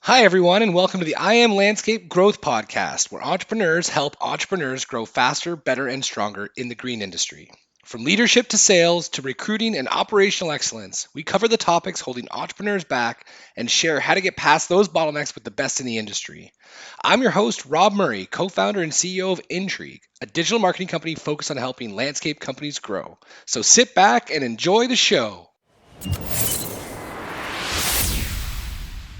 Hi, everyone, and welcome to the I Am Landscape Growth Podcast, where entrepreneurs help entrepreneurs grow faster, better, and stronger in the green industry. From leadership to sales to recruiting and operational excellence, we cover the topics holding entrepreneurs back and share how to get past those bottlenecks with the best in the industry. I'm your host, Rob Murray, co founder and CEO of Intrigue, a digital marketing company focused on helping landscape companies grow. So sit back and enjoy the show.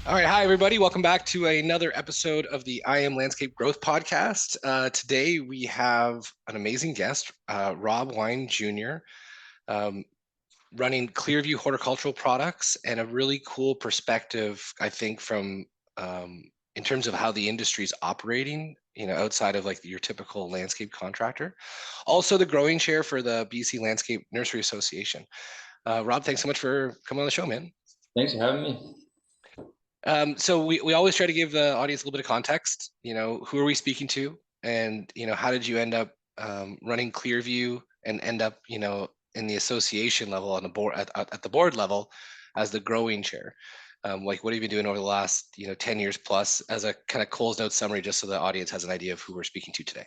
All right. Hi, everybody. Welcome back to another episode of the I Am Landscape Growth Podcast. Today, we have an amazing guest, Rob Wein Jr., um, running Clearview Horticultural Products, and a really cool perspective, I think, from in terms of how the industry is operating, outside of like your typical landscape contractor. Also, the growing chair for the BC Landscape Nursery Association. Rob, thanks so much for coming on the show, man. Thanks for having me. So we always try to give the audience a little bit of context. Who are we speaking to, and how did you end up running Clearview and end up in the association level on the board at the board level as the growing chair. Like, what have you been doing over the last 10 years plus, as a kind of Coles Notes summary, just so the audience has an idea of who we're speaking to today.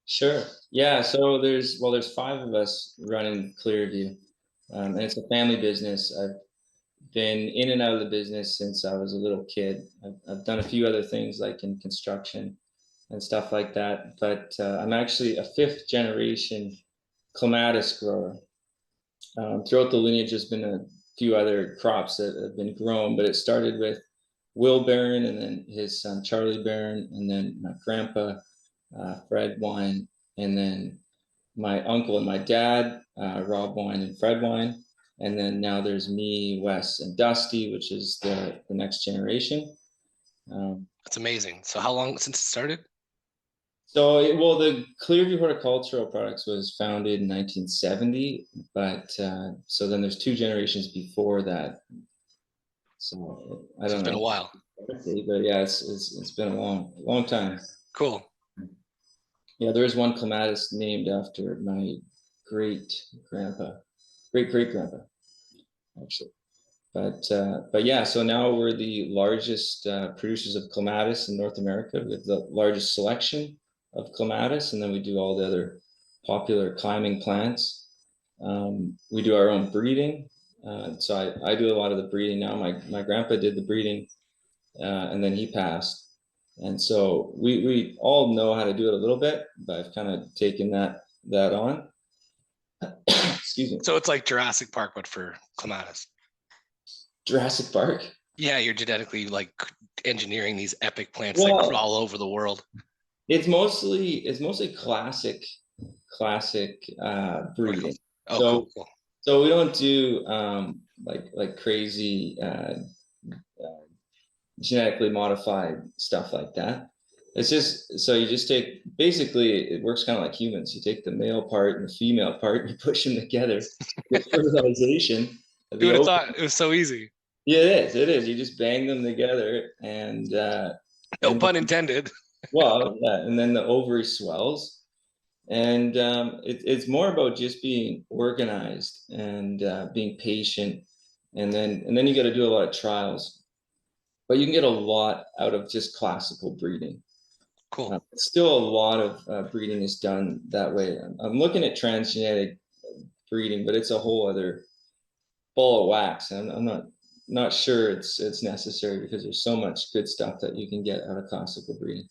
Sure. Yeah. So there's five of us running Clearview, and it's a family business. I've been in and out of the business since I was a little kid. I've done a few other things like in construction and stuff like that, but I'm actually a fifth generation clematis grower. Throughout the lineage, there's been a few other crops that have been grown, but it started with Will Barron and then his son Charlie Barron, and then my grandpa Fred Wein, and then my uncle and my dad, Rob Wein and Fred Wein. And then now there's me, Wes, and Dusty, which is the next generation. That's amazing. So how long since it started? Well, the Clearview Horticultural Products was founded in 1970, but so then there's two generations before that. So I So it's don't been a know, while. but yeah, it's been a long time. Cool. Yeah, there is one clematis named after my great grandpa, great great grandpa, actually. But yeah, so now we're the largest producers of clematis in North America. We have the largest selection of clematis, and then we do all the other popular climbing plants. We do our own breeding. So I do a lot of the breeding now. My grandpa did the breeding, and then he passed. And so we all know how to do it a little bit, but I've kind of taken that on. Excuse me. So it's like Jurassic Park, but for clematis. Jurassic Park. Yeah, you're genetically like engineering these epic plants that Well, grow all over the world. it's mostly classic breeding. Oh, So cool, cool. so we don't do like crazy genetically modified stuff like that. It's just so you just take basically it works kind of like humans. You take the male part and the female part and you push them together. Get fertilization. Who The would have ov- thought it was so easy? yeah, it is. It is. You just bang them together No and pun intended. well, yeah, and then the ovary swells. And it's more about just being organized and being patient, and then you got to do a lot of trials. But you can get a lot out of just classical breeding. Cool. Still, a lot of breeding is done that way. I'm looking at transgenic breeding, but it's a whole other ball of wax, and I'm not sure it's necessary because there's so much good stuff that you can get out of classical breeding.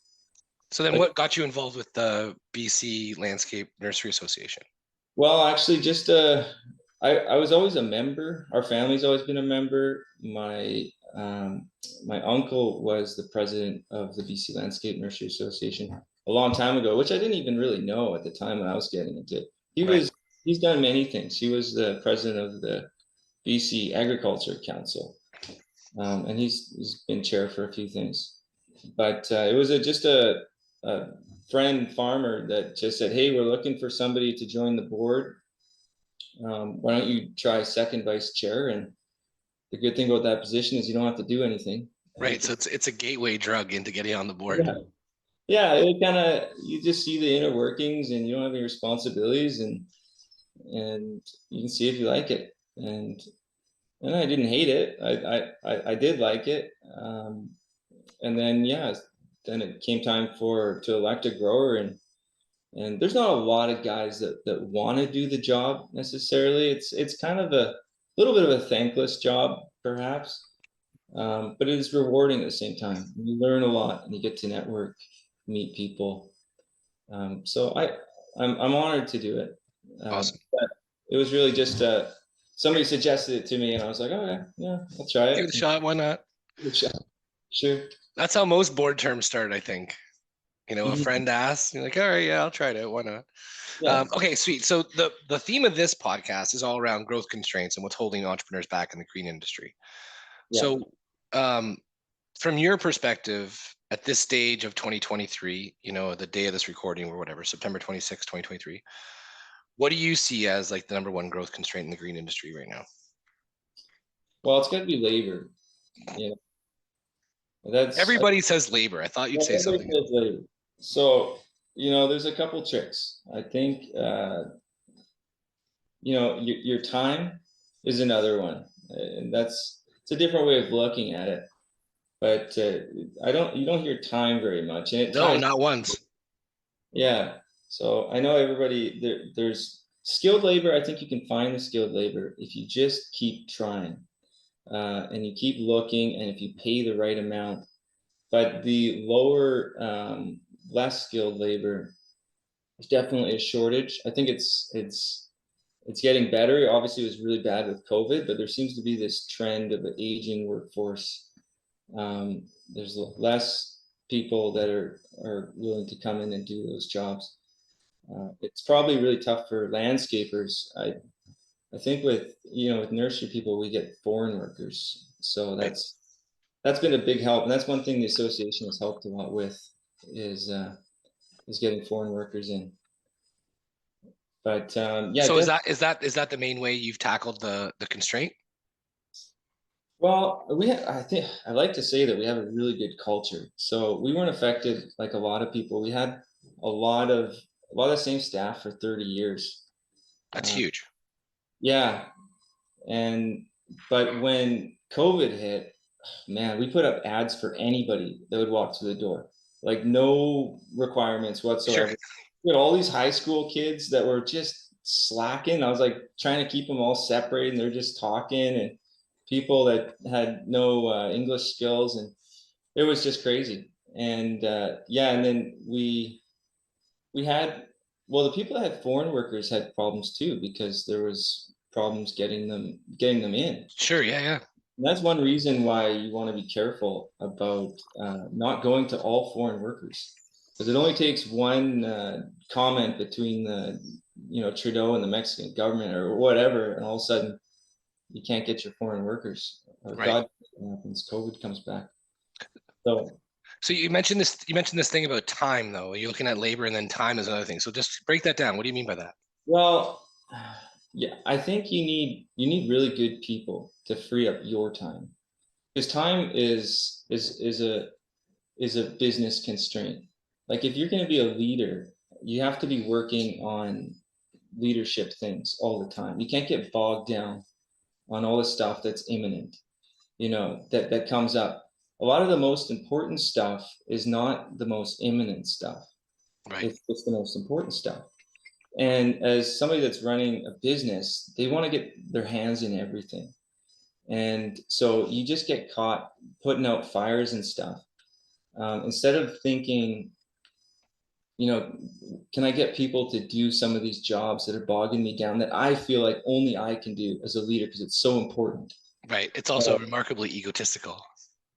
So then Like, what got you involved with the BC Landscape Nursery Association? well, actually, just I was always a member. Our family's always been a member. My uncle was the president of the BC Landscape Nursery Association a long time ago, which I didn't even really know at the time when I was getting into it. Right. He's done many things. He was the president of the BC Agriculture Council, and he's been chair for a few things. But it was just a friend farmer that just said, "Hey, we're looking for somebody to join the board. Why don't you try second vice chair?" And the good thing about that position is you don't have to do anything. Right. So it's a gateway drug into getting on the board. Yeah, yeah. It kind of you just see the inner workings, and you don't have any responsibilities, and you can see if you like it. And I didn't hate it. I did like it. And then, yeah, then it came time to elect a grower, and there's not a lot of guys that want to do the job necessarily. It's kind of a little bit of a thankless job, perhaps, but it is rewarding at the same time. You learn a lot, and you get to network, meet people. So I'm honored to do it. Awesome. But it was really just somebody suggested it to me, and I was like, oh yeah, I'll try Give it. it a shot. Why not? Give it a shot. Sure. That's how most board terms start, I think. You know, a Mhm. friend asks, you're like, all right, yeah, I'll try it out. Why not? Yeah. Okay, sweet. So the theme of this podcast is all around growth constraints and what's holding entrepreneurs back in the green industry. Yeah. So, from your perspective, at this stage of 2023, you know, the day of this recording or whatever, September 26, 2023, what do you see as like the number one growth constraint in the green industry right now? Well, it's got to be labor. You know, that's Everybody says labor. I thought you'd say everybody something. says labor. So, there's a couple tricks. I think, your time is another one, and it's a different way of looking at it. But you don't hear time very much, and it No, ties. not once. Yeah. So I know everybody there's skilled labor. I think you can find the skilled labor if you just keep trying, and you keep looking, and if you pay the right amount. But the lower, less skilled labor, there's definitely a shortage. I think it's getting better. Obviously, it was really bad with COVID, but there seems to be this trend of an aging workforce. There's less people that are willing to come in and do those jobs. It's probably really tough for landscapers. I think with nursery people, we get foreign workers, so Right. that's been a big help, and that's one thing the association has helped a lot with is getting foreign workers in. But yeah, So is that the main way you've tackled the constraint? well, I think I like to say that we have a really good culture. So we weren't affected like a lot of people. We had a lot of the same staff for 30 years. That's Uh, huge. yeah, and but when COVID hit, man, we put up ads for anybody that would walk through the door, like no requirements Sure. whatsoever. We had all these high school kids that were just slacking. I was like trying to keep them all separated, and they're just talking, and people that had no English skills, and it was just crazy. And yeah, and then we had well, the people that had foreign workers had problems too because there was problems getting them in. Sure. Yeah. Yeah. And that's one reason why you want to be careful about not going to all foreign workers, because it only takes one comment between the Trudeau and the Mexican government or whatever, and all of a sudden you can't get your foreign workers. Or Right. God happens, COVID comes back. So So you mentioned this. You mentioned this thing about time, though. You're looking at labor, and then time is another thing. So just break that down. What do you mean by that? well, yeah, I think you need really good people to free up your time, because time is a business constraint. Like if you're going to be a leader, you have to be working on leadership things all the time. You can't get bogged down on all the stuff that's imminent, that comes up. A lot of the most important stuff is not the most imminent stuff. Right. It's the most important stuff. And as somebody that's running a business, they want to get their hands in everything. And so you just get caught putting out fires and stuff. Instead of thinking, can I get people to do some of these jobs that are bogging me down that I feel like only I can do as a leader because it's so important. Right. It's also remarkably egotistical.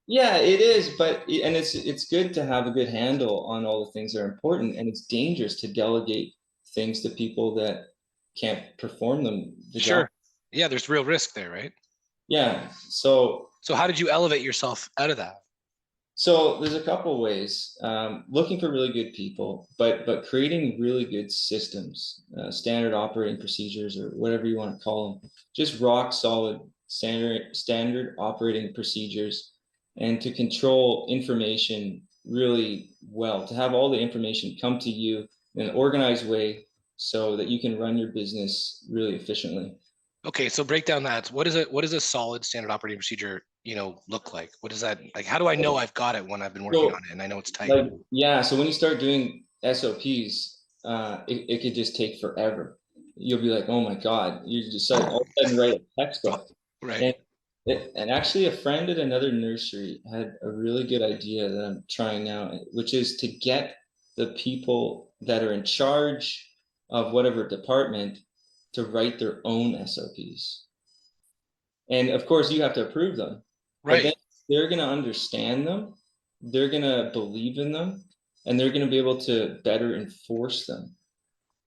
Yeah, it is, and it's good to have a good handle on all the things that are important, and it's dangerous to delegate things to people that can't perform the job. Sure. Yeah. There's real risk there, right? Yeah. So how did you elevate yourself out of that? So there's a couple of ways. Looking for really good people, but creating really good systems, standard operating procedures, or whatever you want to call them, just rock solid standard operating procedures, and to control information really well, to have all the information come to you in an organized way so that you can run your business really efficiently. Okay, so break down that. What is a solid standard operating procedure look like? What does that like? How do I know I've got it when I've been working on So it and I know it's tight? like, yeah, so when you start doing SOPs, it could just take forever. You'll be like, oh my God, you just all of a sudden write a textbook. Right. And and actually, a friend at another nursery had a really good idea that I'm trying now, which is to get the people that are in charge of whatever department to write their own SOPs. And of course, you have to approve them, but then Right. they're going to understand them, they're going to believe in them, and they're going to be able to better enforce them.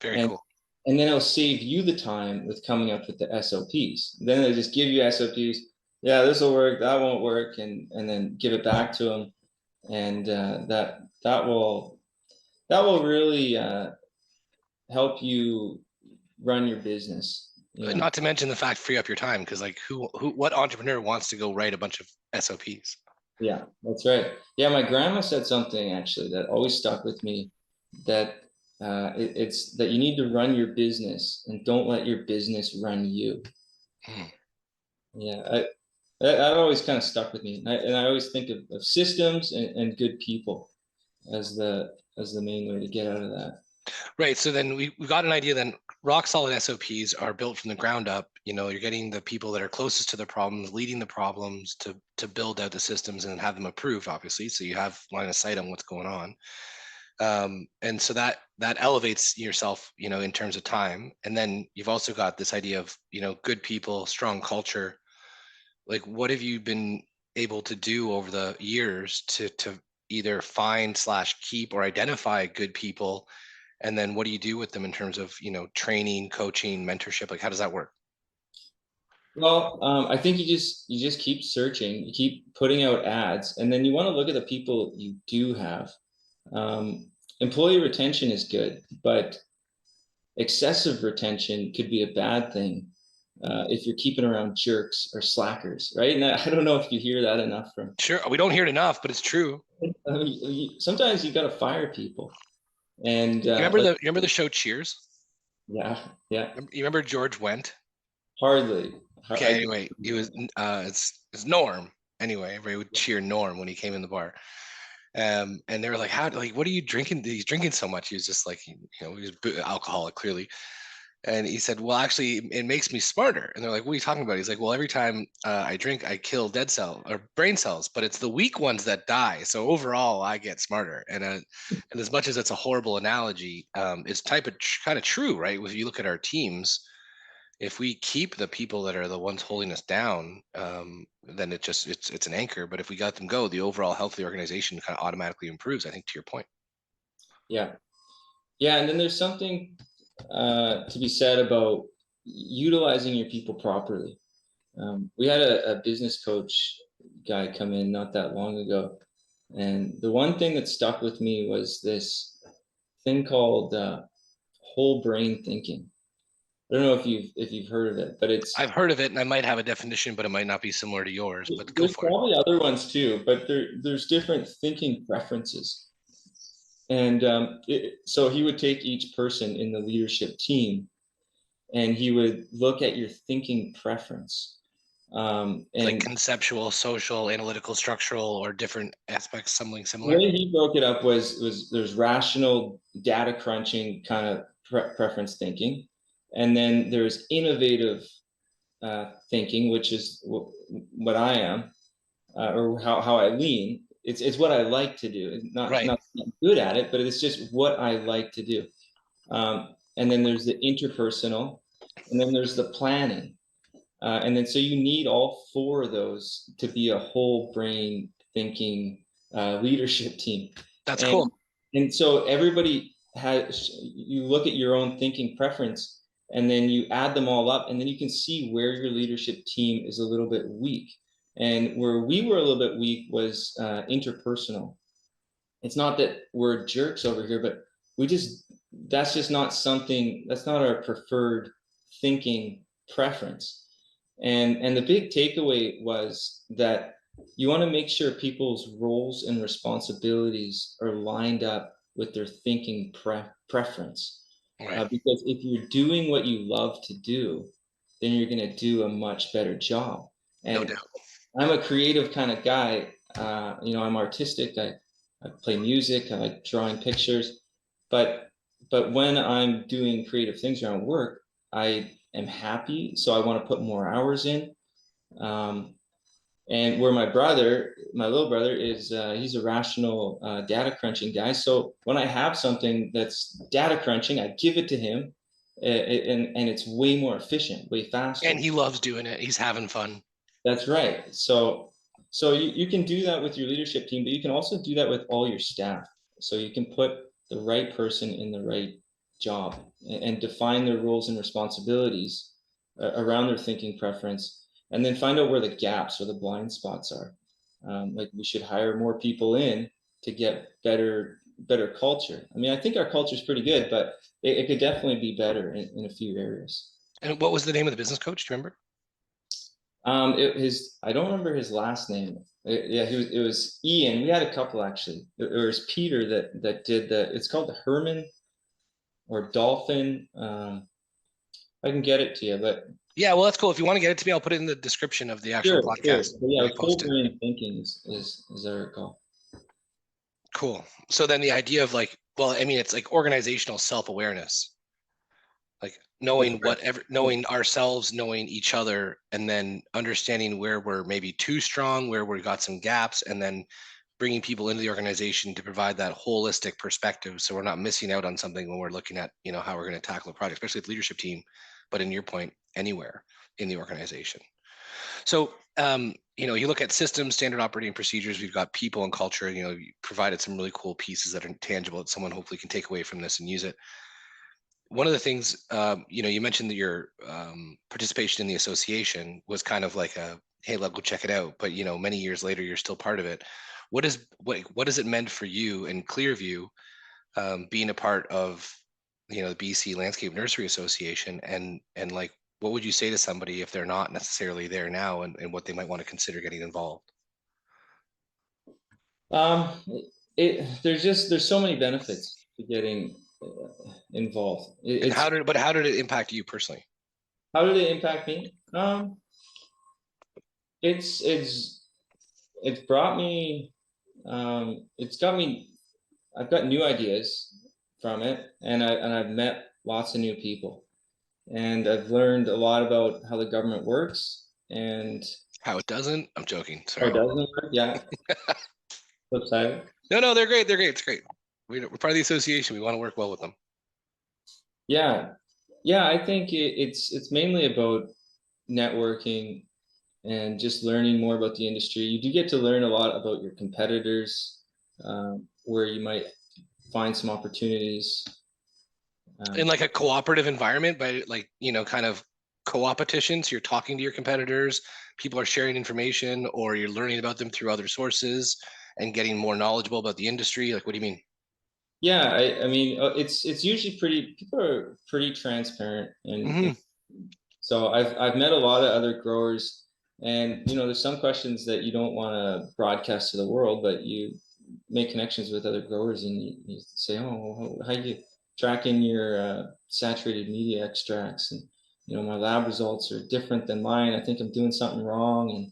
Very And cool. and then it'll save you the time with coming up with the SOPs. Then they just give you SOPs. Yeah, this will work. That won't work, and then give it back to them, and that will really help you run your business. Not to mention the fact free up your time, because like what entrepreneur wants to go write a bunch of SOPs? Yeah, that's right. Yeah, my grandma said something actually that always stuck with me. That it's that you need to run your business and don't let your business run you. Hmm. Yeah, that always kind of stuck with me, and I always think of systems and good people as the main way to get out of that. Right. So then we got an idea. Then rock solid SOPs are built from the ground up. You're getting the people that are closest to the problems, leading the problems to build out the systems and have them approved, obviously. So you have line of sight on what's going on. And so that elevates yourself, in terms of time. And then you've also got this idea of, good people, strong culture. Like, what have you been able to do over the years to either find slash keep or identify good people? And then what do you do with them in terms of, training, coaching, mentorship? Like, how does that work? Well, I think you just keep searching, you keep putting out ads, and then you want to look at the people you do have. Um, Employee retention is good, but excessive retention could be a bad thing if you're keeping around jerks or slackers, right? And I don't know if you hear that enough from. Sure. We don't hear it enough, but it's true. Sometimes you got to fire people, and You remember the show Cheers? yeah, yeah, You remember George Wendt? hardly. Okay, anyway, he was it's Norm. Anyway, everybody would cheer Norm when he came in the bar. And they were like, "How? Like, what are you drinking? He's drinking so much." He was just like, he was alcoholic clearly. And he said, "Well, actually, it makes me smarter." And they're like, "What are you talking about?" He's like, "Well, every time I drink, I kill dead cell or brain cells, but it's the weak ones that die. So overall, I get smarter." And as much as it's a horrible analogy, it's kind of true, right? If you look at our teams, if we keep the people that are the ones holding us down, then it's an anchor. But if we let them go, the overall health of the organization kind of automatically improves. I think to your point. Yeah, yeah, and then there's something to be said about utilizing your people properly. We had a business coach guy come in not that long ago, and the one thing that stuck with me was this thing called whole brain thinking. I don't know if you've heard of it, but I've heard of it, and I might have a definition, but it might not be similar to yours. But go there's for it. probably other ones too, but there's different thinking preferences. And so he would take each person in the leadership team and he would look at your thinking preference. Like And conceptual, social, analytical, structural, or different aspects, something the similar. way he broke it up was there's rational data crunching kind of preference thinking, and then there's innovative thinking, which is what I am, or how I lean. It's what I like to do. It's Right. not good at it, but it's just what I like to do. And then there's the interpersonal, and then there's the planning. And then so you need all four of those to be a whole brain thinking leadership team. That's And cool. and so everybody has you look at your own thinking preference and then you add them all up and then you can see where your leadership team is a little bit weak. And where we were a little bit weak was interpersonal. It's not that we're jerks over here, but we just that's just not something that's not our preferred thinking preference. And the big takeaway was that you want to make sure people's roles and responsibilities are lined up with their thinking preference. Right. Because if you're doing what you love to do, then you're going to do a much better job. No And doubt. I'm a creative kind of guy. I'm artistic. I play music. I like drawing pictures, but when I'm doing creative things around work, I am happy. So I want to put more hours in. Um, and where my little brother is, he's a rational data crunching guy. So when I have something that's data crunching, I give it to him, and it's way more efficient, way faster. And he loves doing it. He's having fun. That's right. So you can do that with your leadership team, but you can also do that with all your staff. So you can put the right person in the right job and define their roles and responsibilities around their thinking preference, and then find out where the gaps or the blind spots are. Like we should hire more people in to get better culture. I mean, I think our culture is pretty good, but it could definitely be better in a few areas. And what was the name of the business coach? Do you remember? I don't remember his last name. Yeah, it was Ian. We had a couple actually. It was Peter that did the. It's called the Herman or Dolphin. I can get it to you, but Yeah, well, that's cool. If you want to get it to me, I'll put it in the description of the actual sure, sure. podcast. But yeah, We full post it. brain thinking is I recall. Cool. So then the idea of like, well, I mean, it's like organizational self-awareness, like That's knowing right. whatever, knowing ourselves, knowing each other, and then understanding where we're maybe too strong, where we got some gaps, and then bringing people into the organization to provide that holistic perspective, so we're not missing out on something when we're looking at, how we're going to tackle a project, especially with leadership team, but in your point, anywhere in the organization. So, you look at systems, standard operating procedures, we've got people and culture, you provided some really cool pieces that are tangible that someone hopefully can take away from this and use it. One of the things, you mentioned that your participation in the association was kind of like a, hey, let's go check it out. But, many years later, you're still part of it. What has it meant for you in Clearview, being a part of, the BC Landscape Nursery Association, and like, what would you say to somebody if they're not necessarily there now, and what they might want to consider getting involved? Um, there's so many benefits to getting involved. And It's how did it impact you personally? How did it impact me? It's it's brought me it's got me I've got new ideas from it, and I've met lots of new people, and I've learned a lot about how the government works and How it doesn't? I'm joking. how it Sorry. doesn't work. Yeah, flip side. No, they're great. They're great. It's great. We're part of the association. We want to work well with them. Yeah, yeah. I think it's mainly about networking and just learning more about the industry. You do get to learn a lot about your competitors, where you might find some opportunities. In like a cooperative environment, by like, kind of co-opetition. So you're talking to your competitors, people are sharing information, or you're learning about them through other sources and getting more knowledgeable about the industry. Like, what do you mean? Yeah, I mean, it's usually pretty. People are pretty transparent, and Mm-hmm. so I've met a lot of other growers, and there's some questions that you don't want to broadcast to the world, but you make connections with other growers, and you say, oh, how you tracking your saturated media extracts, and my lab results are different than mine. I think I'm doing something wrong,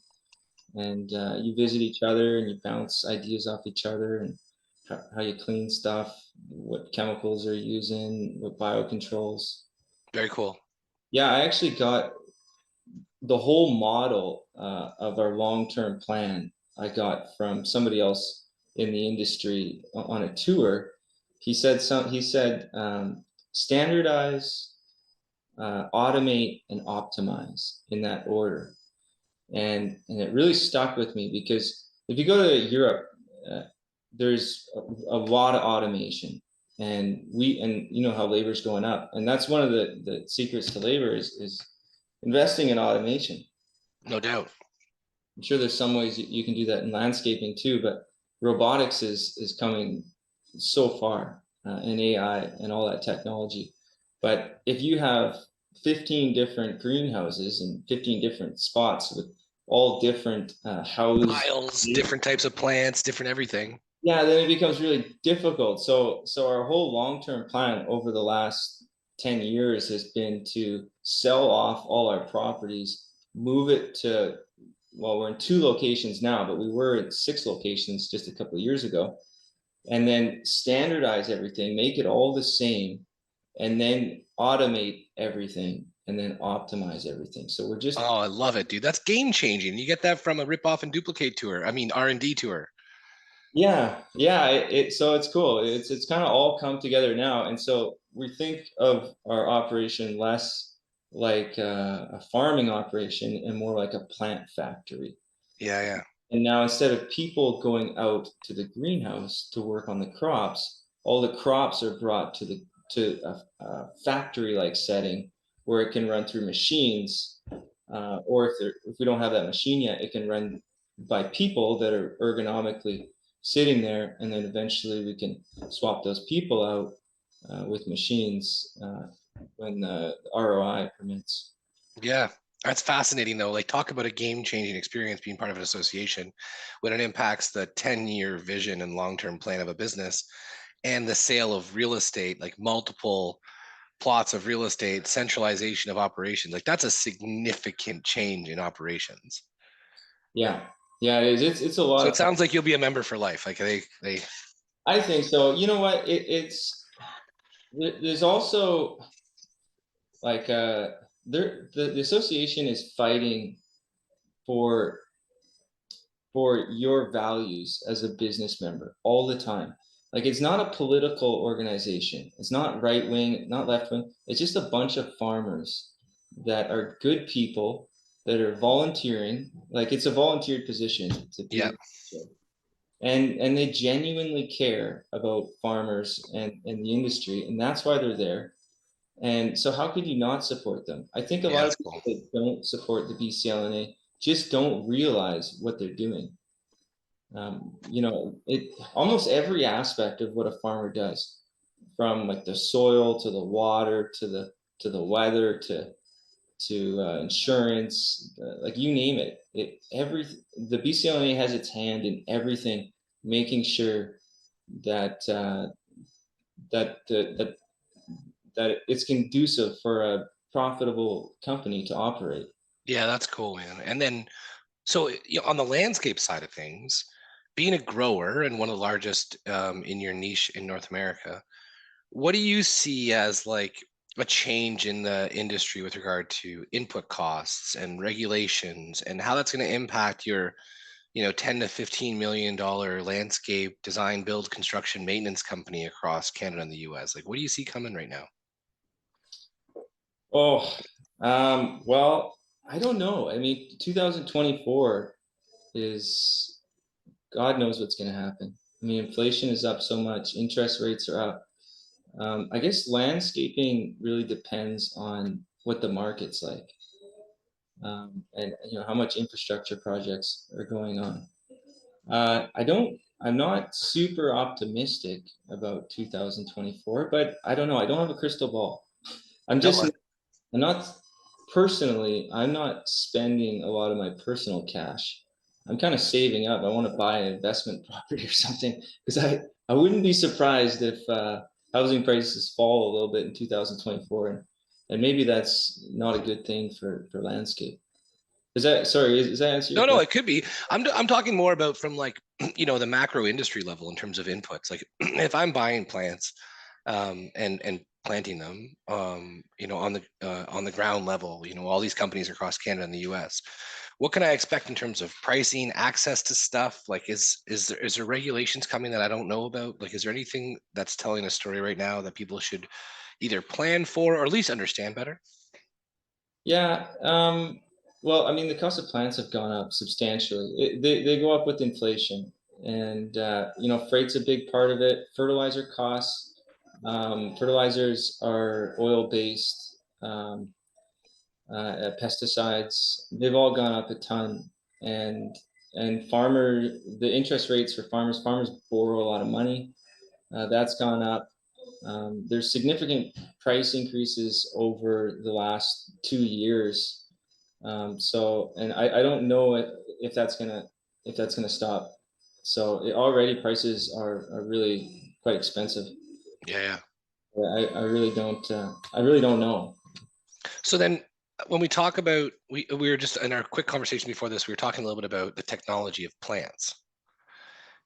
and you visit each other and you bounce ideas off each other, and how you clean stuff, what chemicals are using, what biocontrols. Very cool. Yeah, I actually got the whole model of our long-term plan. I got from somebody else in the industry on a tour. He said standardize, automate, and optimize in that order. And it really stuck with me, because if you go to Europe, uh, there's a lot of automation, and you know how labor's going up, and that's one of the secrets to labor is investing in automation. No doubt. I'm sure there's some ways you can do that in landscaping too, but robotics is coming so far, and AI and all that technology. But if you have 15 different greenhouses and 15 different spots with all different housed, Piles, different types of plants, different everything. yeah, then it becomes really difficult. So our whole long-term plan over the last 10 years has been to sell off all our properties, move it to we're in 2 locations now, but we were at 6 locations just a couple of years ago. And then standardize everything, make it all the same, and then automate everything, and then optimize everything. So we're just, Oh, I love it, dude. That's game changing. You get that from a rip off and duplicate tour. I mean, R&D tour. yeah, so it's cool. It's kind of all come together now. And so we think of our operation less like a farming operation and more like a plant factory. Yeah, yeah. And now instead of people going out to the greenhouse to work on the crops, all the crops are brought to a factory-like setting where it can run through machines, or if we don't have that machine yet, it can run by people that are ergonomically sitting there, and then eventually we can swap those people out with machines when the ROI permits. Yeah. That's fascinating though. Like talk about a game changing experience being part of an association when it impacts the 10-year vision and long-term plan of a business and the sale of real estate, like multiple plots of real estate, centralization of operations. Like that's a significant change in operations. Yeah, yeah, it is. It's a lot So of it fun. sounds like you'll be a member for life. Like they I think so. You know what? There's also like the association is fighting for your values as a business member all the time. Like it's not a political organization. It's not right wing, not left wing. It's just a bunch of farmers that are good people that are volunteering. Like it's a volunteered position to yeah. be, and they genuinely care about farmers and the industry, and that's why they're there. And so how could you not support them? I think a Yeah, lot of that's people cool. that don't support the BCLNA just don't realize what they're doing. You know, it almost every aspect of what a farmer does, from like the soil to the water to the weather to insurance, like you name it. The BCLNA has its hand in everything, making sure that that that that it's conducive for a profitable company to operate. Yeah, that's cool, man. And then so on the landscape side of things, being a grower and one of the largest in your niche in North America, what do you see as like a change in the industry with regard to input costs and regulations and how that's going to impact your, 10 to 15 million dollar landscape design, build, construction, maintenance company across Canada and the US? Like, what do you see coming right now? Oh, well, I don't know. I mean, 2024 is God knows what's going to happen. I mean, inflation is up so much, interest rates are up. I guess landscaping really depends on what the market's like, and how much infrastructure projects are going on. I'm not super optimistic about 2024, but I don't know. I don't have a crystal ball. I'm No, just, I'm not personally, I'm not spending a lot of my personal cash. I'm kind of saving up. I want to buy an investment property or something because I wouldn't be surprised if housing prices fall a little bit in 2024, and maybe that's not a good thing for landscape. Does that answer your no, question? it could be. I'm talking more about from like, the macro industry level in terms of inputs. Like if I'm buying plants and planting them, on the ground level, all these companies across Canada and the US, what can I expect in terms of pricing, access to stuff? Like, is there regulations coming that I don't know about? Like, is there anything that's telling a story right now that people should either plan for or at least understand better? Yeah. Well, I mean, the cost of plants have gone up substantially. They go up with inflation, and freight's a big part of it. Fertilizer costs. Fertilizers are oil-based. Pesticides. They've all gone up a ton, and the interest rates for farmers borrow a lot of money. That's gone up. There's significant price increases over the last 2 years. And I don't know if that's gonna stop. So already prices are really quite expensive. Yeah, yeah. I really don't know. So then when we talk about, we were just in our quick conversation before this, we were talking a little bit about the technology of plants.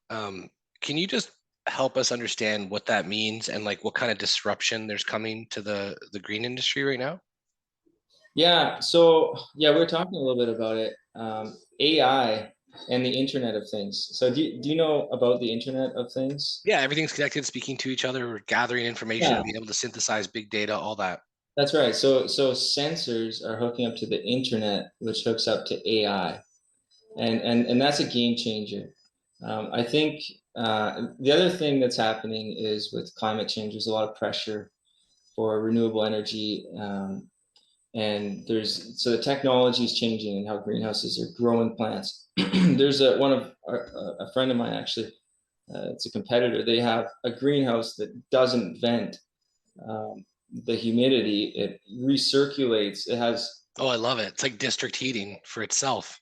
Can you just help us understand what that means and like what kind of disruption there's coming to the green industry right now? Yeah, so yeah, we are talking a little bit about it. AI and the Internet of Things. So do you know about the Internet of Things? Yeah, everything's connected, speaking to each other, we're gathering information, Yeah, being able to synthesize big data, all that. that's right. So sensors are hooking up to the Internet, which hooks up to AI, and that's a game changer. I think the other thing that's happening is with climate change, there's a lot of pressure for renewable energy. And there's so the technology is changing and how greenhouses are growing plants. There's a friend of mine actually, it's a competitor. They have a greenhouse that doesn't vent the humidity. It recirculates. It has, Oh, I love it. It's like district heating for itself.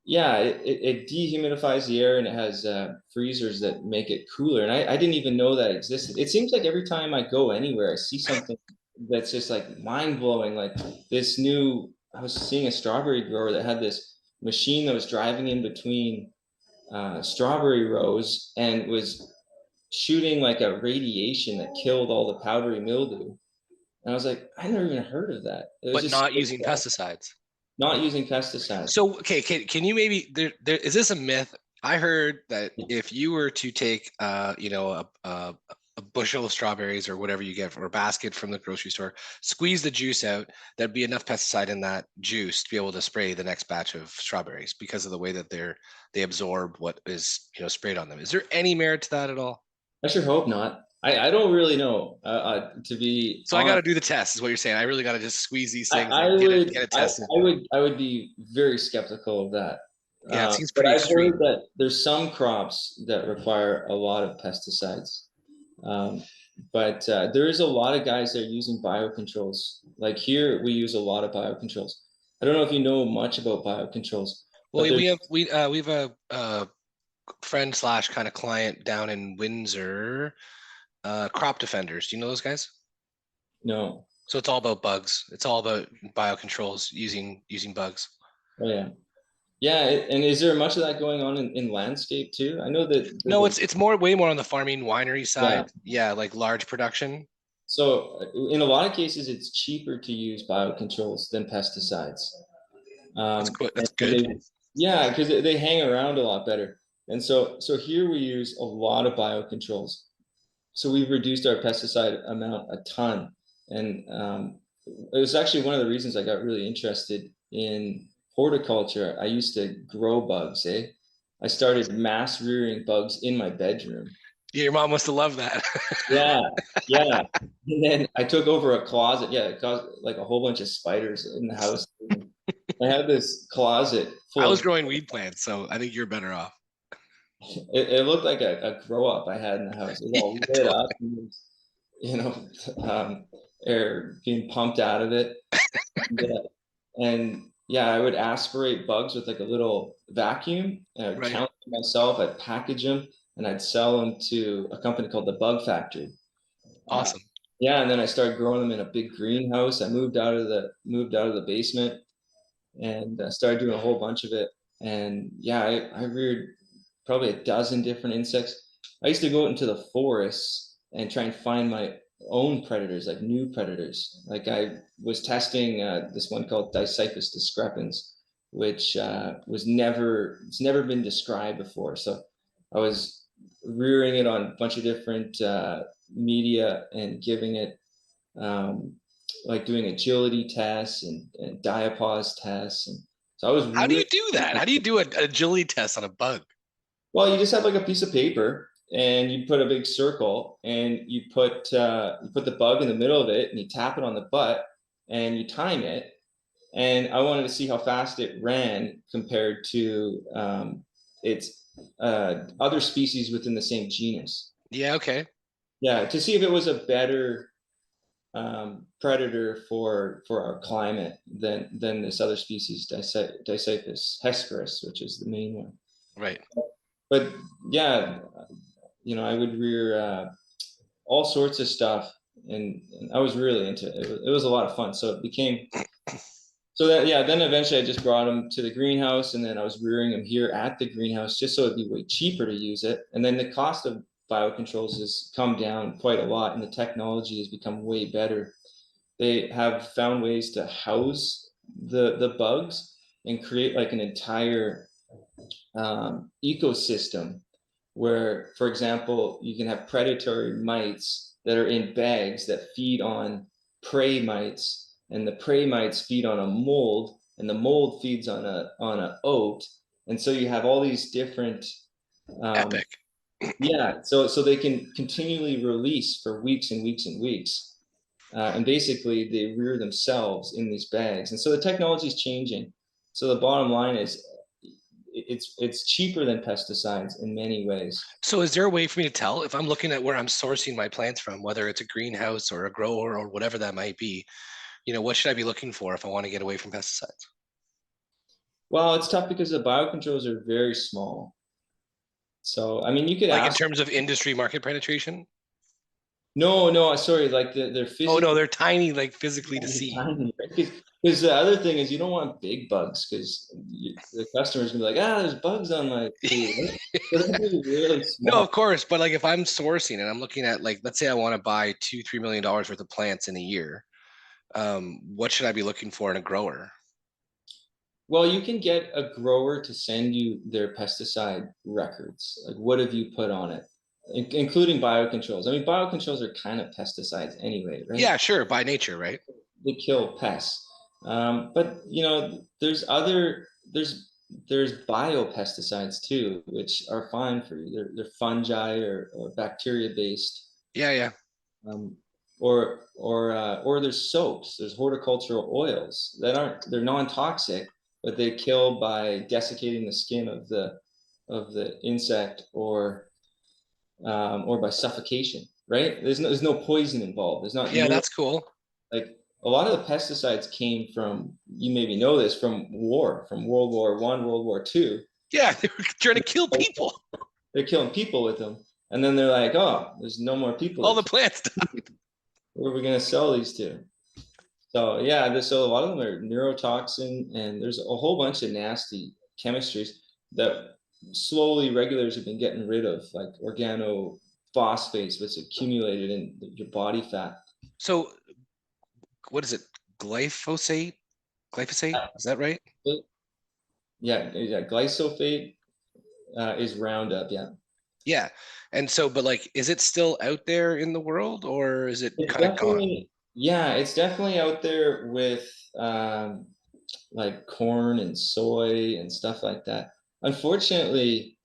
yeah, it dehumidifies the air, and it has freezers that make it cooler. And I didn't even know that existed. It seems like every time I go anywhere, I see something that's just like mind blowing. Like this new, I was seeing a strawberry grower that had this machine that was driving in between strawberry rows and was shooting like a radiation that killed all the powdery mildew. And I was like, I never even heard of that. It was But just not using pesticides. not using pesticides. So, okay, can you maybe there is this a myth? I heard that if you were to take a bushel of strawberries or whatever you get or a basket from the grocery store, squeeze the juice out, there'd be enough pesticide in that juice to be able to spray the next batch of strawberries because of the way that they absorb what is sprayed on them. Is there any merit to that at all? I sure hope not. I don't really know. To be So I got honest, to do the test, is what you're saying. I really got to just squeeze these I, things I and would get it I, tested. I would be very skeptical of that. Yeah, it seems But pretty I've heard extreme. that there's some crops that require a lot of pesticides. Um, but there is a lot of guys that are using biocontrols. Like here, we use a lot of biocontrols. I don't know if you know much about biocontrols, Well, but there's we have a friend slash kind of client down in Windsor, Crop Defenders. Do you know those guys? no. So it's all about bugs. It's all about biocontrols using bugs. Oh yeah. Yeah, and is there much of that going on in landscape too? I know that there's No, a it's way more on the farming winery yeah. side. Yeah, like large production. So in a lot of cases, it's cheaper to use biocontrols than pesticides. That's good. And That's good. yeah, because they hang around a lot better. And so here we use a lot of biocontrols. So we've reduced our pesticide amount a ton. And it was actually one of the reasons I got really interested in horticulture. I used to grow bugs, eh? I started mass rearing bugs in my bedroom. Yeah, your mom must have loved that. Yeah, yeah. And then I took over a closet. Yeah, it caused like a whole bunch of spiders in the house. I had this closet I full was of, growing weed plants, so I think you're better off. it looked like a grow up I had in the house. It was all Yeah, lit totally. up, and, you know, air being pumped out of it. Yeah. And yeah, I would aspirate bugs with like a little vacuum, and I would Right. count them myself. I'd package them, and I'd sell them to a company called the Bug Factory. Uh, Awesome. yeah, and then I started growing them in a big greenhouse. I moved out of the basement and started doing a whole bunch of it. And yeah, I reared probably a dozen different insects. I used to go out into the forests and try and find my own predators, like new predators. Like I was testing this one called Dicyphus discrepans, which it's never been described before. So I was rearing it on a bunch of different media and giving it um, like doing agility tests and diapause tests. And so I was How do really you do that? How do you do an agility test on a bug? well, you just have like a piece of paper and you put a big circle and you put the bug in the middle of it and you tap it on the butt and you time it. And I wanted to see how fast it ran compared to its other species within the same genus. Yeah, okay. Yeah, to see if it was a better predator for our climate than this other species, Dicyphus hesperus, which is the main one. Right. But yeah, I would rear all sorts of stuff, and I was really into it. It was a lot of fun. So it became So that, yeah, then eventually I just brought them to the greenhouse, and then I was rearing them here at the greenhouse just so it'd be way cheaper to use it. And then the cost of biocontrols has come down quite a lot, and the technology has become way better. They have found ways to house the bugs and create like an entire ecosystem where, for example, you can have predatory mites that are in bags that feed on prey mites, and the prey mites feed on a mold, and the mold feeds on a oat, and so you have all these different Epic. yeah, so they can continually release for weeks and weeks and weeks, and basically they rear themselves in these bags, and so the technology is changing. So the bottom line is it's cheaper than pesticides in many ways. So is there a way for me to tell if I'm looking at where I'm sourcing my plants from, whether it's a greenhouse or a grower or whatever that might be, what should I be looking for if I want to get away from pesticides? Well, it's tough because the biocontrols are very small. So, I mean, you could Like in ask. terms of industry market penetration? No, no, sorry. Like they're Oh no, physically they're tiny, like physically to see. tiny, right? Because the other thing is you don't want big bugs because the customer's gonna be like, there's bugs on my food. Right? So they have to be really No, small. of course, but like if I'm sourcing and I'm looking at, like, let's say I want to buy $2-3 million worth of plants in a year, what should I be looking for in a grower? Well, you can get a grower to send you their pesticide records. Like, what have you put on it, including biocontrols? I mean, biocontrols are kind of pesticides anyway, right? Yeah, sure, by nature, right? They kill pests. But there's biopesticides too, which are fine for you. They're fungi or bacteria based. Yeah, yeah. Um, or there's soaps. There's horticultural oils that they're non-toxic, but they kill by desiccating the skin of the insect or by suffocation. Right? There's no poison involved. There's not Yeah, near that's cool. like a lot of the pesticides came from, you maybe know this, from war, from World War I, World War II. Yeah, they were trying to kill people. They're killing people with them, and then they're like, oh, there's no more people All to the kill. plants died. Where are we going to sell these to? So yeah, so a lot of them are neurotoxin, and there's a whole bunch of nasty chemistries that slowly regulators have been getting rid of, like organophosphates, which accumulated in your body fat. So what is it? Glyphosate? Glyphosate? Is that right? Yeah, glyphosate is Roundup. Yeah. Yeah. And so, but like, is it still out there in the world or is it It's kind of gone? definitely, yeah, it's definitely out there with like corn and soy and stuff like that. Unfortunately,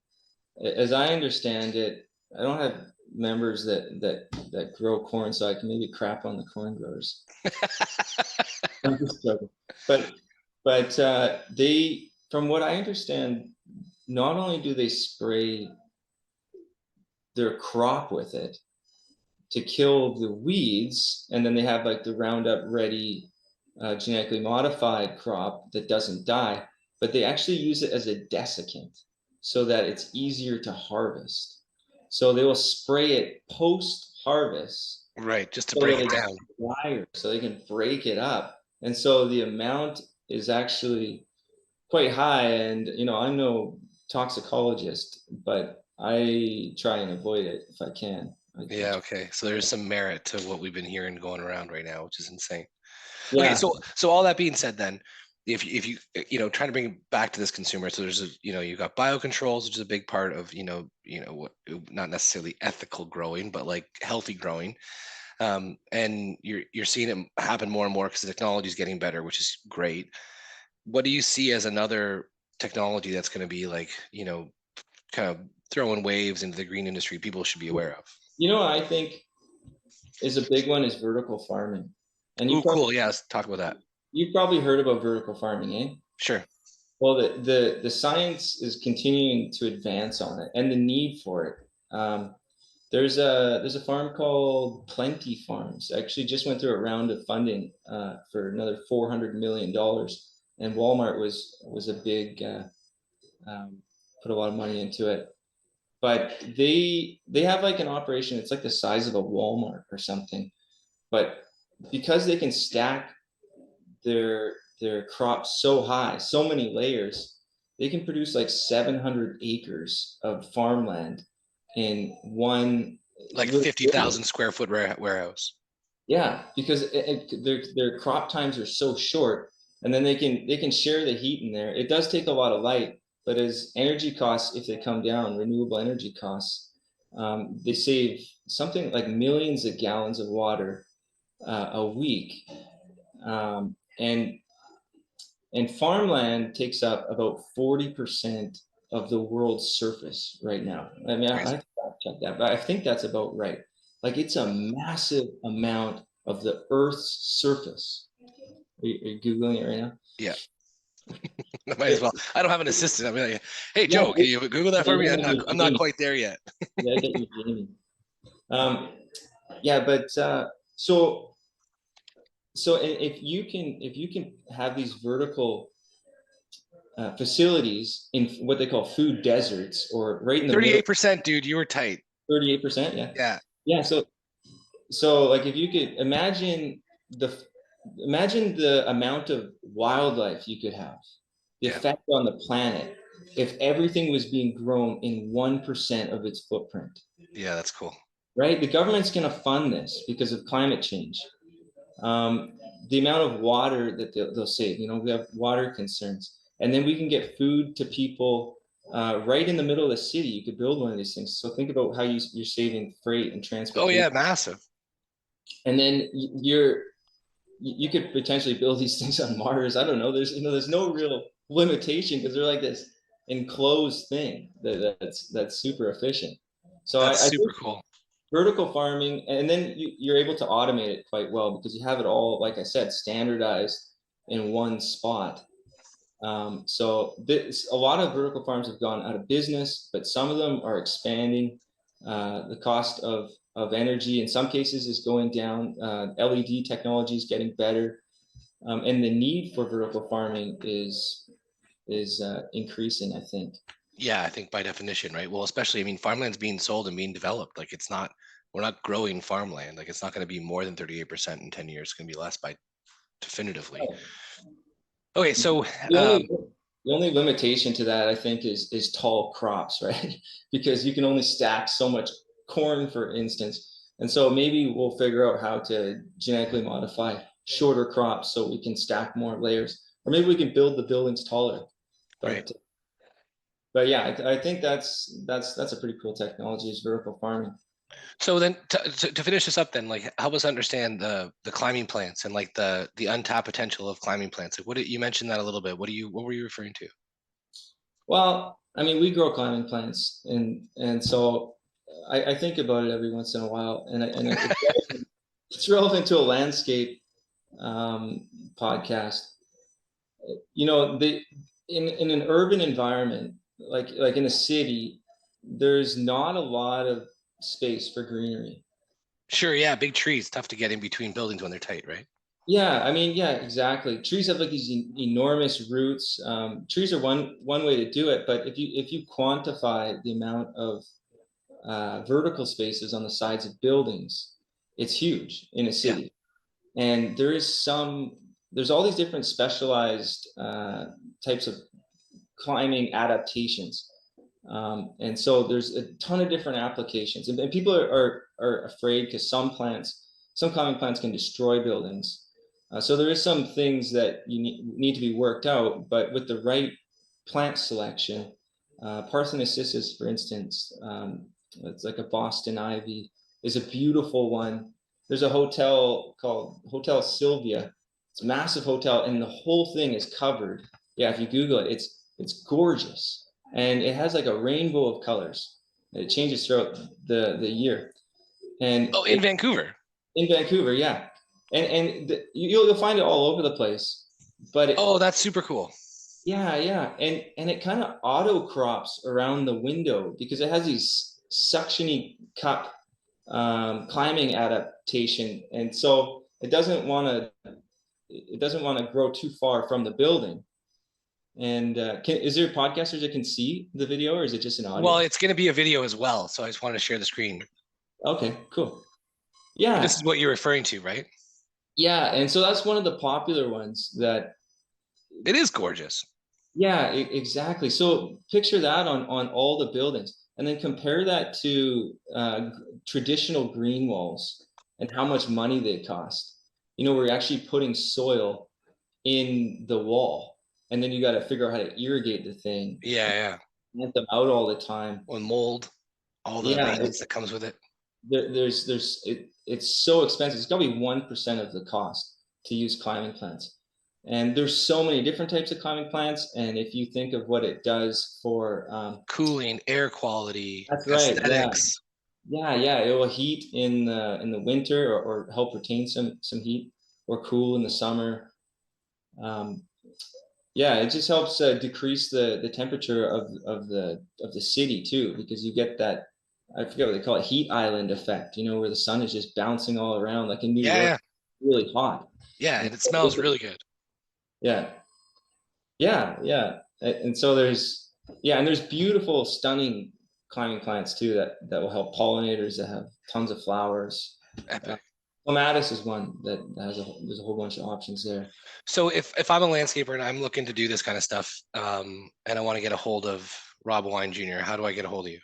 as I understand it, I don't have members that grow corn, so I can maybe crap on the corn growers. I'm just joking. But they, from what I understand, not only do they spray their crop with it to kill the weeds, and then they have like the Roundup Ready genetically modified crop that doesn't die, but they actually use it as a desiccant so that it's easier to harvest. So they will spray it post harvest Right, just to so break that it it's down. drier, so they can break it up. And so the amount is actually quite high. And I'm no toxicologist, but I try and avoid it if I can. Yeah, okay. So there's some merit to what we've been hearing going around right now, which is insane. Okay, Yeah. so all that being said, then, if you trying to bring it back to this consumer, so there's you've got biocontrols, which is a big part of what, not necessarily ethical growing, but like healthy growing, and you're seeing it happen more and more because the technology is getting better, which is great. What do you see as another technology that's going to be like kind of throwing waves into the green industry people should be aware of? I think is a big one is vertical farming. And Ooh, cool. Yeah, let's talk about that. you've probably heard about vertical farming, eh? Sure. Well, the science is continuing to advance on it and the need for it. There's a farm called Plenty Farms. Actually, just went through a round of funding for another $400 million, and Walmart was a big put a lot of money into it. But they have like an operation. It's like the size of a Walmart or something. But because they can stack their crops so high, so many layers, they can produce like 700 acres of farmland in one Like little area. 50,000 square foot warehouse. Yeah, because their crop times are so short, and then they can share the heat in there. It does take a lot of light, but as energy costs, if they come down, renewable energy costs, they save something like millions of gallons of water a week, and farmland takes up about 40% of the world's surface right now. I mean, I Crazy. have to check that, but I think that's about right. Like it's a massive amount of the Earth's surface. Are you Googling it right now? Yeah. Might as well. I don't have an assistant. I'm like, hey Yeah, Joe, can you Google that for me? I'm not Jamie. quite there yet. Yeah, I get you, Jamie. Yeah, but so if you can have these vertical facilities in what they call food deserts, or right in the middle. 38%, dude. You were tight. 38%, yeah. Yeah. Yeah, so like if you could imagine the amount of wildlife you could have, the Yeah. effect on the planet if everything was being grown in 1% of its footprint. Yeah, that's cool. Right? The government's going to fund this because of climate change. The amount of water that they'll save, we have water concerns, and then we can get food to people right in the middle of the city. You could build one of these things. So think about how you're saving freight and Oh transportation. yeah, massive. And then you could potentially build these things on Mars. I don't know. There's no real limitation because they're like this enclosed thing that's super efficient. So That's I think super cool. vertical farming, and then you're able to automate it quite well because you have it all, like I said, standardized in one spot. So a lot of vertical farms have gone out of business, but some of them are expanding. The cost of energy in some cases is going down. LED technology is getting better, and the need for vertical farming is increasing, I think. Yeah, I think by definition, right? Well, especially, I mean, farmland's being sold and being developed. Like we're not growing farmland. Like it's not going to be more than 38% in 10 years. It's going to be less by definitively. Okay, so The only limitation to that, I think, is tall crops, right? Because you can only stack so much corn, for instance. And so maybe we'll figure out how to genetically modify shorter crops so we can stack more layers, or maybe we can build the buildings taller. right. But yeah, I think that's a pretty cool technology, is vertical farming. So then to finish this up, then like help us understand the climbing plants and like the untapped potential of climbing plants. Like you mentioned that a little bit. What were you referring to? Well, I mean, we grow climbing plants, and so I think about it every once in a while, and it's relevant to a landscape podcast. In an urban environment, like in a city, there's not a lot of space for greenery. Sure, yeah, big trees, tough to get in between buildings when they're tight, right? Yeah, I mean, yeah, exactly. Trees have like these enormous roots. Trees are one way to do it, but if you quantify the amount of vertical spaces on the sides of buildings, it's huge in a city. Yeah. And there's all these different specialized types of climbing adaptations. And so there's a ton of different applications, and people are afraid because some climbing plants can destroy buildings. So there is some things that you need to be worked out, but with the right plant selection, Parthenocissus, for instance, it's like a Boston ivy, is a beautiful one. There's a hotel called Hotel Sylvia. It's a massive hotel, and the whole thing is covered. Yeah, if you Google it, it's gorgeous, and it has like a rainbow of colors. It changes throughout the year. And in Vancouver. In Vancouver, yeah, and you'll find it all over the place. But that's super cool. Yeah, and it kind of auto crops around the window because it has these suctiony cup climbing adaptation, and so it doesn't want to grow too far from the building. And is there podcasters that can see the video, or is it just an audio? Well, it's going to be a video as well, so I just wanted to share the screen. Okay, cool. Yeah, but this is what you're referring to, right? Yeah, and so that's one of the popular ones that It is gorgeous. Yeah, exactly. So picture that on all the buildings, and then compare that to traditional green walls and how much money they cost. We're actually putting soil in the wall, and then you got to figure out how to irrigate the thing, Yeah, yeah. plant them out all the time. Or mold, all the Yeah, maintenance that comes with it. it's so expensive. It's got to be 1% of the cost to use climbing plants. And there's so many different types of climbing plants. And if you think of what it does for, Cooling, air quality, that's right. Yeah. aesthetics. Yeah. It will heat in the winter, or help retain some heat, or cool in the summer. Um, yeah, it just helps decrease the temperature of the city too, because you get that, I forget what they call it, heat island effect. Where the sun is just bouncing all around, like in New Yeah, York, yeah. really hot. Yeah, And and it smells really good. yeah, yeah. And so there's beautiful, stunning climbing plants too that will help pollinators that have tons of flowers. Uh, Epic. Clematis is one that there's a whole bunch of options there. So if I'm a landscaper and I'm looking to do this kind of stuff, and I want to get a hold of Rob Wein Jr., how do I get a hold of you?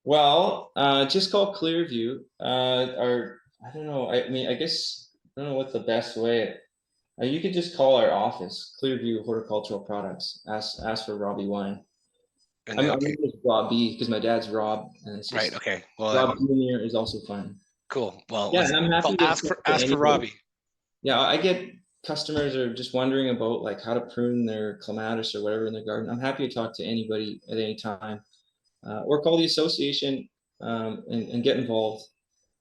Well, just call Clearview, or I don't know. I mean, I guess I don't know what's the best way. You could just call our office, Clearview Horticultural Products. Ask for Robbie Wine. And I'm okay, just Rob B because my dad's Rob, and it's right. just Okay. Well Rob then, Jr. is also fine. cool. Well, Yeah, and listen. I'm Call, happy to ask talk for to ask for anybody. Robbie. Yeah, I get customers are just wondering about like how to prune their clematis or whatever in their garden. I'm happy to talk to anybody at any time, or call the association, and get involved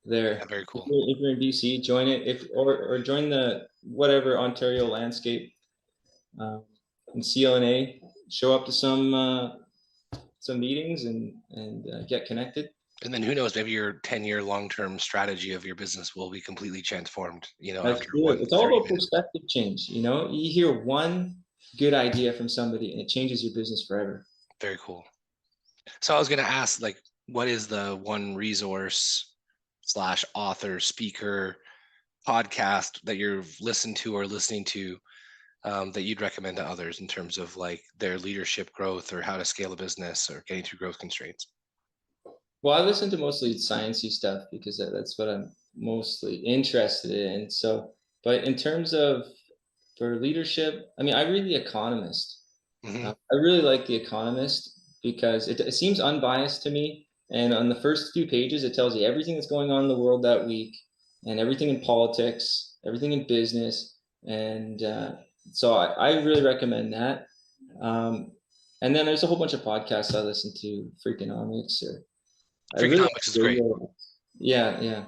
Yeah, there. very If cool. you're in BC, join it. If or join the whatever Ontario landscape, um, and CLNA. Show up to some meetings and get connected. And then who knows? Maybe your 10-year long-term strategy of your business will be completely transformed. That's After true. one It's all 30 about minutes. perspective change. You hear one good idea from somebody and it changes your business forever. Very cool. So I was going to ask, like, what is the one resource slash author, speaker, podcast that you've listened to or listening to, that you'd recommend to others in terms of like their leadership growth or how to scale a business or getting through growth constraints? Well, I listen to mostly sciencey stuff because that's what I'm mostly interested in. So, but in terms of for leadership, I mean, I read The Economist. Hmm. I really like The Economist because it seems unbiased to me. And on the first few pages, it tells you everything that's going on in the world that week, and everything in politics, everything in business. And so I really recommend that. Um, and then there's a whole bunch of podcasts I listen to, Freakonomics, or I really Freakonomics is like great. radio. Yeah.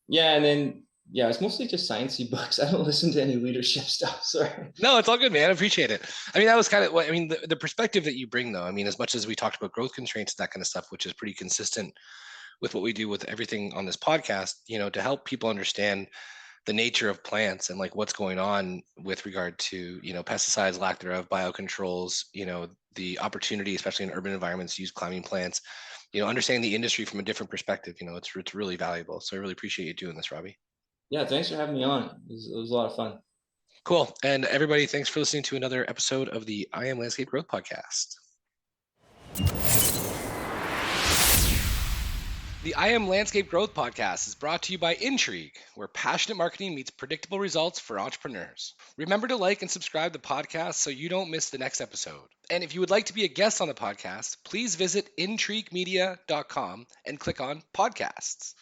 Yeah, and then yeah, it's mostly just sciencey books. I don't listen to any leadership stuff. Sorry. No, it's all good, man. I appreciate it. I mean, that was kind of what I mean, the perspective that you bring, though. I mean, as much as we talked about growth constraints, that kind of stuff, which is pretty consistent with what we do with everything on this podcast, to help people understand the nature of plants and like what's going on with regard to pesticides, lack thereof, biocontrols, the opportunity, especially in urban environments, to use climbing plants, understanding the industry from a different perspective. It's really valuable. So I really appreciate you doing this, Robbie. Yeah, thanks for having me on. It was a lot of fun. Cool. And everybody, thanks for listening to another episode of the I Am Landscape Growth Podcast. The I Am Landscape Growth Podcast is brought to you by Intrigue, where passionate marketing meets predictable results for entrepreneurs. Remember to like and subscribe to the podcast so you don't miss the next episode. And if you would like to be a guest on the podcast, please visit intriguemedia.com and click on podcasts.